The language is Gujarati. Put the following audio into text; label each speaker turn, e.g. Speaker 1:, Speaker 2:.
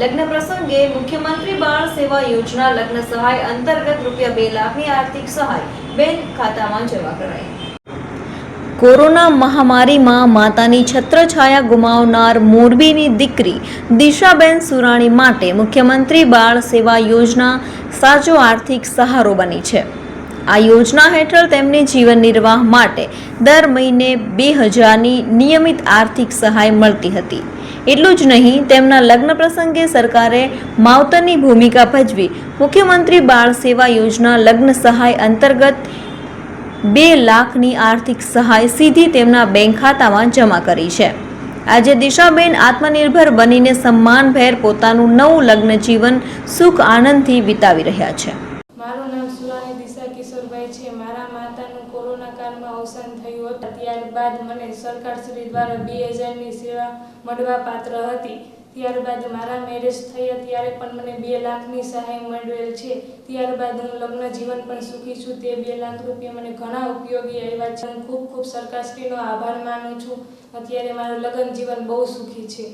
Speaker 1: લગ્ન પ્રસંગે મુખ્યમંત્રી બાળ સેવા યોજના લગ્ન સહાય અંતર્ગત રૂપિયા 2 લાખની આર્થિક સહાય બેંક ખાતામાં જમા કરાઈ। કોરોના મહામારીમાં માતાની છત્રછાયા ગુમાવનાર મોરબીની દીકરી દિશાબેન સુરાણી માટે મુખ્યમંત્રી બાળ સેવા યોજના સાચો આર્થિક સહારો બની છે। આ યોજના હેઠળ તેમને જીવન નિર્વાહ માટે દર મહિને 2000ની નિયમિત આર્થિક સહાય મળતી હતી। એટલું જ નહીં, તેમના લગ્ન પ્રસંગે સરકારે માવતરની ભૂમિકા ભજવી મુખ્યમંત્રી બાળ સેવા યોજના લગ્ન સહાય અંતર્ગત 2 લાખની આર્થિક સહાય સીધી તેમના બેંક ખાતામાં જમા કરી છે। આજે દિશાબેન આત્મનિર્ભર બનીને સન્માનભેર પોતાનું નવું લગ્ન જીવન સુખ આનંદથી વિતાવી રહ્યા છે।
Speaker 2: મારું નામ સુરાણી દિશા કિશોરભાઈ છે। મારા માતાનું કોરોના કાળમાં અવસાન થયું હતું। ત્યારબાદ મને સરકારશ્રી દ્વારા 2000ની સેવા મળવા પાત્ર હતી। ત્યારબાદ મારા મેરેજ થયા ત્યારે પણ મને 2 લાખની સહાય મળેલ છે। ત્યારબાદ હું લગ્ન જીવન પણ સુખી છું। તે 2 લાખ રૂપિયા મને ઘણા ઉપયોગી આવ્યા છે। હું ખૂબ સરકારશ્રીનો આભાર માનું છું। અત્યારે મારું લગ્ન જીવન બહુ સુખી છે।